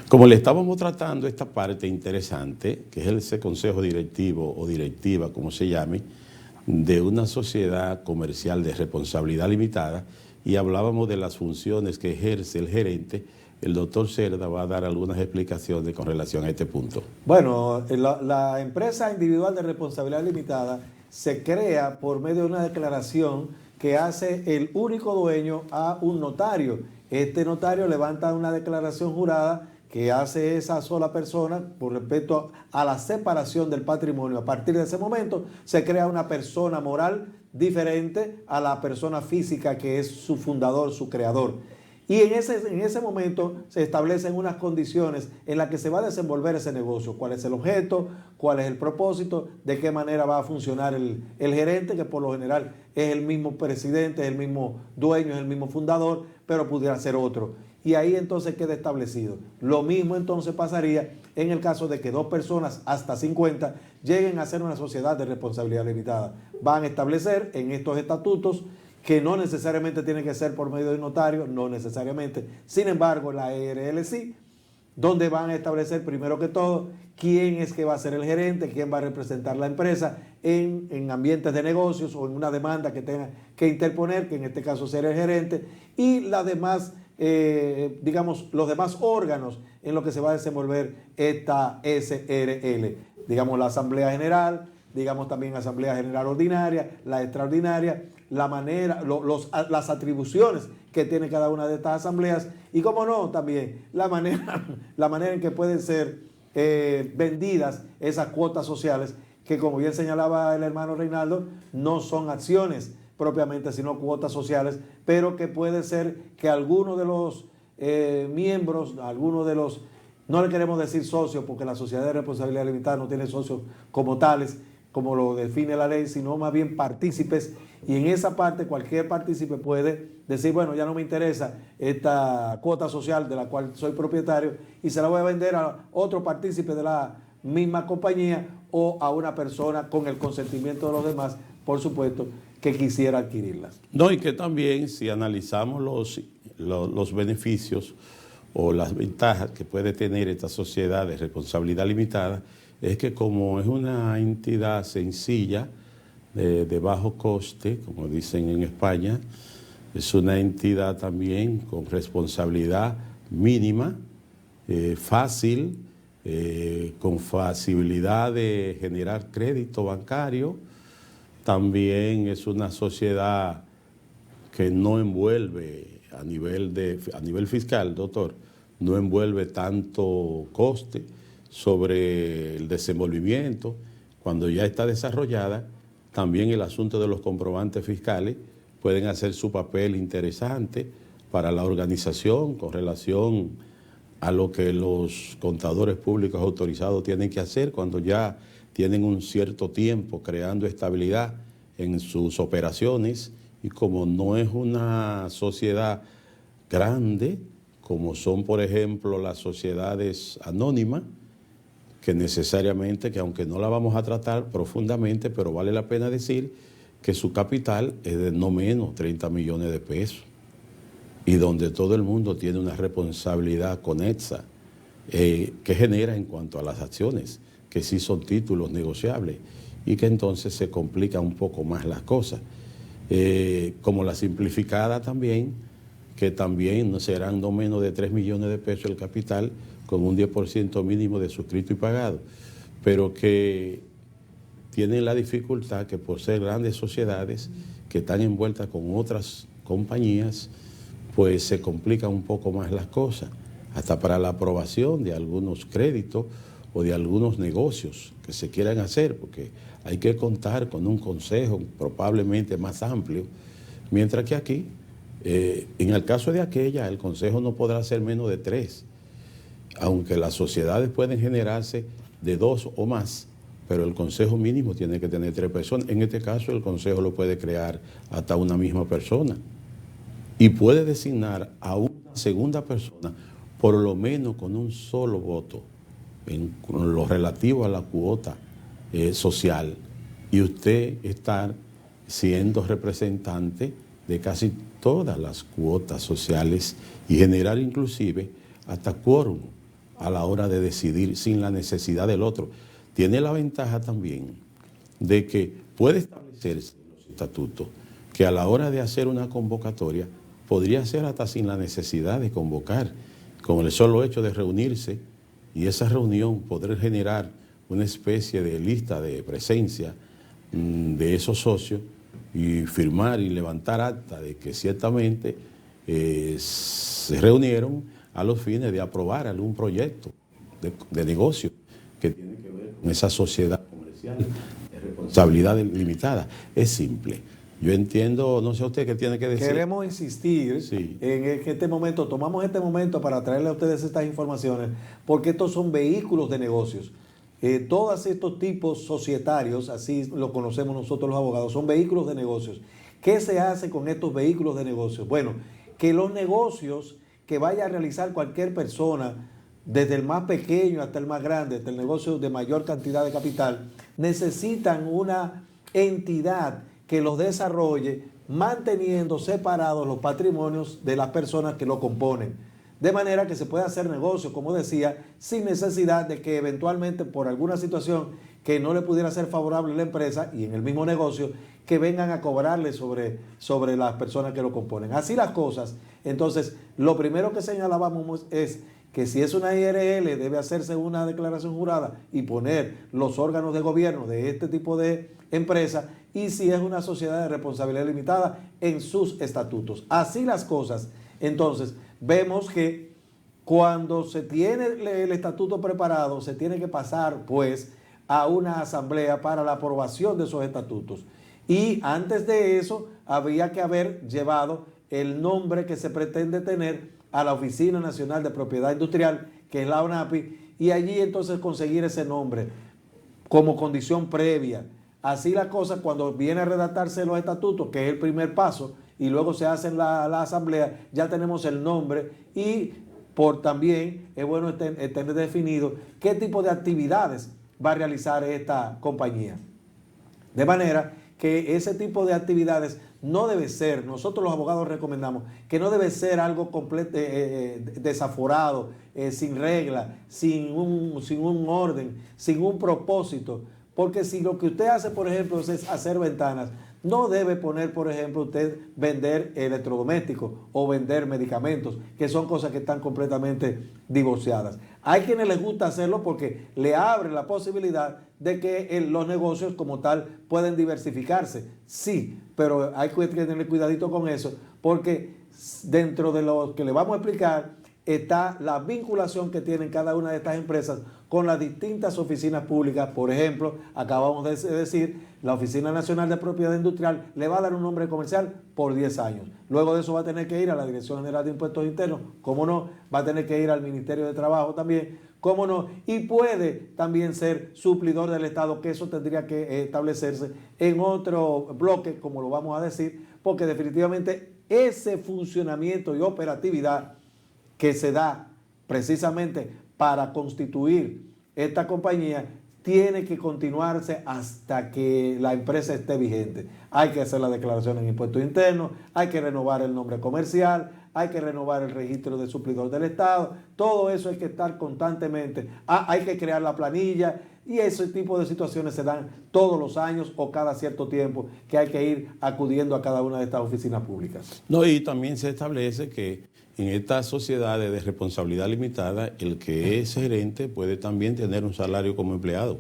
Como le estábamos tratando esta parte interesante, que es ese consejo directivo o directiva, como se llame, de una sociedad comercial de responsabilidad limitada, y hablábamos de las funciones que ejerce el gerente, el doctor Cerda va a dar algunas explicaciones con relación a este punto. Bueno, la empresa individual de responsabilidad limitada se crea por medio de una declaración que hace el único dueño a un notario. Este notario levanta una declaración jurada que hace esa sola persona por respecto a la separación del patrimonio. A partir de ese momento se crea una persona moral diferente a la persona física que es su fundador, su creador. Y en ese momento se establecen unas condiciones en las que se va a desenvolver ese negocio. ¿Cuál es el objeto? ¿Cuál es el propósito? ¿De qué manera va a funcionar el gerente? Que por lo general es el mismo presidente, es el mismo dueño, es el mismo fundador, pero pudiera ser otro. Y ahí entonces queda establecido. Lo mismo entonces pasaría en el caso de que dos personas hasta 50 lleguen a ser una sociedad de responsabilidad limitada. Van a establecer en estos estatutos que no necesariamente tiene que ser por medio de notario, no necesariamente. Sin embargo, la ERL sí, donde van a establecer primero que todo quién es que va a ser el gerente, quién va a representar la empresa en ambientes de negocios o en una demanda que tenga que interponer, que en este caso será el gerente, y las demás, los demás órganos en los que se va a desenvolver esta SRL. Digamos la Asamblea General, digamos también Asamblea General Ordinaria, la Extraordinaria, la manera, las atribuciones que tiene cada una de estas asambleas y, como no, también la manera en que pueden ser vendidas esas cuotas sociales que, como bien señalaba el hermano Reinaldo, no son acciones propiamente, sino cuotas sociales, pero que puede ser que algunos de los miembros, algunos de los, no le queremos decir socios, porque la sociedad de responsabilidad limitada no tiene socios como tales, como lo define la ley, sino más bien partícipes, y en esa parte cualquier partícipe puede decir, bueno, ya no me interesa esta cuota social de la cual soy propietario y se la voy a vender a otro partícipe de la misma compañía o a una persona con el consentimiento de los demás, por supuesto, que quisiera adquirirlas. No, y que también si analizamos los beneficios o las ventajas que puede tener esta sociedad de responsabilidad limitada, es que como es una entidad sencilla, de bajo coste, como dicen en España, es una entidad también con responsabilidad mínima, fácil, con facilidad de generar crédito bancario. También es una sociedad que no envuelve a nivel fiscal, doctor, no envuelve tanto coste sobre el desenvolvimiento. Cuando ya está desarrollada, también el asunto de los comprobantes fiscales pueden hacer su papel interesante para la organización con relación a lo que los contadores públicos autorizados tienen que hacer cuando ya tienen un cierto tiempo creando estabilidad en sus operaciones, y como no es una sociedad grande, como son por ejemplo las sociedades anónimas, que necesariamente, que aunque no la vamos a tratar profundamente, pero vale la pena decir que su capital es de no menos 30 millones de pesos, y donde todo el mundo tiene una responsabilidad conexa que genera en cuanto a las acciones, que sí son títulos negociables, y que entonces se complican un poco más las cosas. Como la simplificada también, que también serán no menos de 3 millones de pesos el capital, con un 10% mínimo de suscrito y pagado, pero que tienen la dificultad que por ser grandes sociedades que están envueltas con otras compañías, pues se complican un poco más las cosas, hasta para la aprobación de algunos créditos o de algunos negocios que se quieran hacer, porque hay que contar con un consejo probablemente más amplio, mientras que aquí, en el caso de aquella, el consejo no podrá ser menos de 3, aunque las sociedades pueden generarse de 2 o más, pero el consejo mínimo tiene que tener 3 personas. En este caso, el consejo lo puede crear hasta una misma persona y puede designar a una segunda persona, por lo menos con un solo voto, con lo relativo a la cuota social, y usted estar siendo representante de casi todas las cuotas sociales y generar inclusive hasta quórum a la hora de decidir sin la necesidad del otro. Tiene la ventaja también de que puede establecerse en los estatutos que a la hora de hacer una convocatoria podría ser hasta sin la necesidad de convocar, con el solo hecho de reunirse y esa reunión poder generar una especie de lista de presencia de esos socios y firmar y levantar acta de que ciertamente se reunieron a los fines de aprobar algún proyecto de negocio que tiene que ver con esa sociedad comercial de responsabilidad limitada. Es simple. Yo entiendo, no sé usted qué tiene que decir. Queremos insistir en que tomamos este momento para traerle a ustedes estas informaciones, porque estos son vehículos de negocios. Todos estos tipos societarios, así lo conocemos nosotros los abogados, son vehículos de negocios. ¿Qué se hace con estos vehículos de negocios? Bueno, que los negocios que vaya a realizar cualquier persona, desde el más pequeño hasta el más grande, hasta el negocio de mayor cantidad de capital, necesitan una entidad que los desarrolle manteniendo separados los patrimonios de las personas que lo componen. De manera que se pueda hacer negocio, como decía, sin necesidad de que eventualmente por alguna situación que no le pudiera ser favorable a la empresa y en el mismo negocio, que vengan a cobrarle sobre las personas que lo componen. Así las cosas. Entonces, lo primero que señalábamos es que si es una IRL debe hacerse una declaración jurada y poner los órganos de gobierno de este tipo de empresa, y si es una sociedad de responsabilidad limitada en sus estatutos. Así las cosas. Entonces, vemos que cuando se tiene el estatuto preparado, se tiene que pasar pues a una asamblea para la aprobación de esos estatutos. Y antes de eso, habría que haber llevado el nombre que se pretende tener a la Oficina Nacional de Propiedad Industrial, que es la ONAPI, y allí entonces conseguir ese nombre como condición previa. Así la cosa, cuando viene a redactarse los estatutos, que es el primer paso, y luego se hace en la asamblea, ya tenemos el nombre y también es bueno tener definido qué tipo de actividades va a realizar esta compañía. De manera que ese tipo de actividades no debe ser, nosotros los abogados recomendamos, que no debe ser algo desaforado, sin regla, sin un orden, sin un propósito. Porque si lo que usted hace, por ejemplo, es hacer ventanas, no debe poner, por ejemplo, usted vender electrodomésticos o vender medicamentos, que son cosas que están completamente divorciadas. Hay quienes les gusta hacerlo porque le abre la posibilidad de que los negocios como tal pueden diversificarse. Sí, pero hay que tener cuidadito con eso, porque dentro de lo que le vamos a explicar está la vinculación que tienen cada una de estas empresas con las distintas oficinas públicas. Por ejemplo, acabamos de decir, la Oficina Nacional de Propiedad Industrial le va a dar un nombre comercial por 10 años. Luego de eso va a tener que ir a la Dirección General de Impuestos Internos, cómo no, va a tener que ir al Ministerio de Trabajo también, cómo no, y puede también ser suplidor del Estado, que eso tendría que establecerse en otro bloque, como lo vamos a decir, porque definitivamente ese funcionamiento y operatividad que se da precisamente para constituir esta compañía tiene que continuarse hasta que la empresa esté vigente. Hay que hacer la declaración en impuestos internos, hay que renovar el nombre comercial, hay que renovar el registro de suplidor del Estado, todo eso hay que estar constantemente, hay que crear la planilla, y ese tipo de situaciones se dan todos los años o cada cierto tiempo que hay que ir acudiendo a cada una de estas oficinas públicas. No, y también se establece que en estas sociedades de responsabilidad limitada, el que es gerente puede también tener un salario como empleado,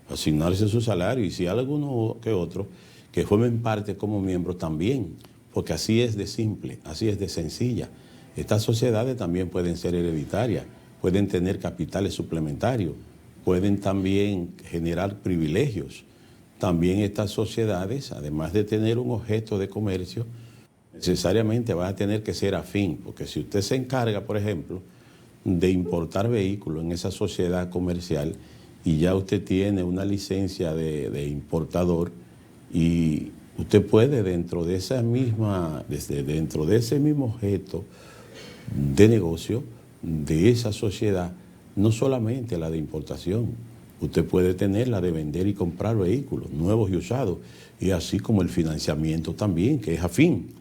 asignarse su salario, y si hay alguno que otro que formen parte como miembros también, porque así es de simple, así es de sencilla. Estas sociedades también pueden ser hereditarias, pueden tener capitales suplementarios, pueden también generar privilegios. También estas sociedades, además de tener un objeto de comercio, necesariamente va a tener que ser afín, porque si usted se encarga, por ejemplo, de importar vehículos en esa sociedad comercial y ya usted tiene una licencia de importador, y usted puede dentro de ese mismo objeto de negocio de esa sociedad, no solamente la de importación, usted puede tener la de vender y comprar vehículos nuevos y usados, y así como el financiamiento también, que es afín.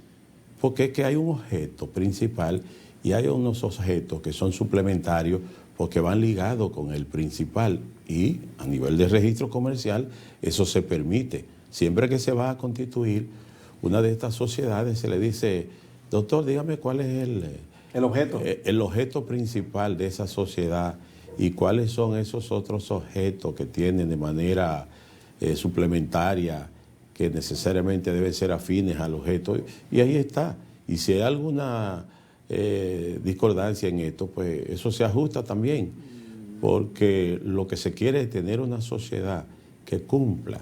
Porque es que hay un objeto principal y hay unos objetos que son suplementarios porque van ligados con el principal y a nivel de registro comercial eso se permite. Siempre que se va a constituir una de estas sociedades se le dice, doctor, dígame cuál es el objeto principal de esa sociedad y cuáles son esos otros objetos que tienen de manera suplementaria que necesariamente deben ser afines al objeto, y ahí está. Y si hay alguna discordancia en esto, pues eso se ajusta también, porque lo que se quiere es tener una sociedad que cumpla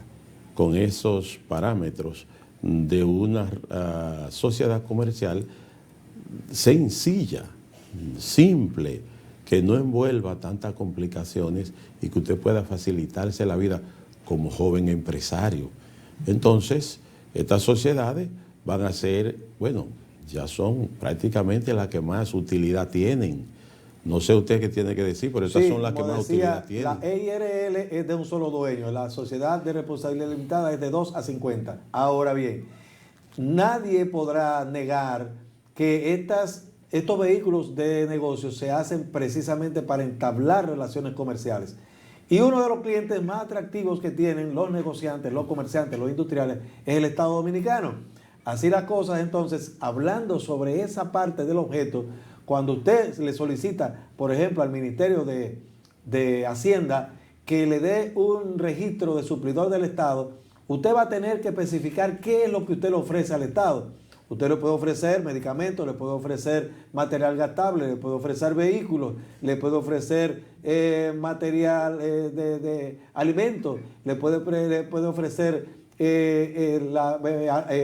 con esos parámetros de una sociedad comercial sencilla, simple, que no envuelva tantas complicaciones y que usted pueda facilitarse la vida como joven empresario. Entonces, estas sociedades van a ser, bueno, ya son prácticamente las que más utilidad tienen. No sé usted qué tiene que decir, pero estas son las que más utilidad tienen. La EIRL es de un solo dueño, la Sociedad de Responsabilidad Limitada es de 2 a 50. Ahora bien, nadie podrá negar que estos vehículos de negocio se hacen precisamente para entablar relaciones comerciales. Y uno de los clientes más atractivos que tienen los negociantes, los comerciantes, los industriales, es el Estado Dominicano. Así las cosas, entonces, hablando sobre esa parte del objeto, cuando usted le solicita, por ejemplo, al Ministerio de Hacienda que le dé un registro de suplidor del Estado, usted va a tener que especificar qué es lo que usted le ofrece al Estado. Usted le puede ofrecer medicamentos, le puede ofrecer material gastable, le puede ofrecer vehículos, le puede ofrecer material de alimentos, le puede ofrecer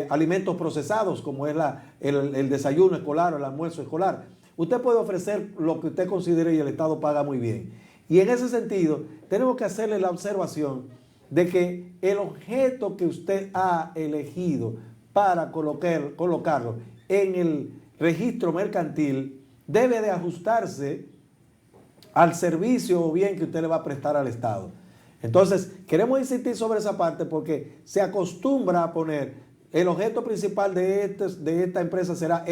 alimentos procesados como es el desayuno escolar o el almuerzo escolar. Usted puede ofrecer lo que usted considere y el Estado paga muy bien. Y en ese sentido, tenemos que hacerle la observación de que el objeto que usted ha elegido para colocarlo en el registro mercantil debe de ajustarse al servicio o bien que usted le va a prestar al Estado. Entonces, queremos insistir sobre esa parte porque se acostumbra a poner el objeto principal de esta empresa será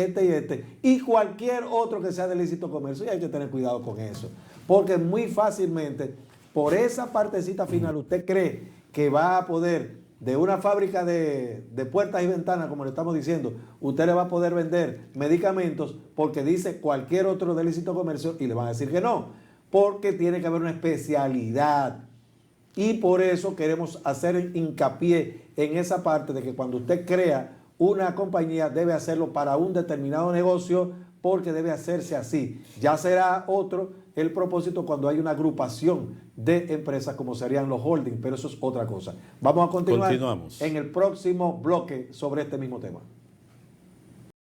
y cualquier otro que sea de lícito comercio, y hay que tener cuidado con eso, porque muy fácilmente, por esa partecita final, usted cree que va a poder, de una fábrica de puertas y ventanas, como le estamos diciendo, usted le va a poder vender medicamentos porque dice cualquier otro de lícito comercio y le van a decir que no, porque tiene que haber una especialidad. Y por eso queremos hacer hincapié en esa parte de que cuando usted crea una compañía debe hacerlo para un determinado negocio porque debe hacerse así. Ya será otro el propósito cuando hay una agrupación de empresas como serían los holdings, pero eso es otra cosa. Vamos a continuar en el próximo bloque sobre este mismo tema.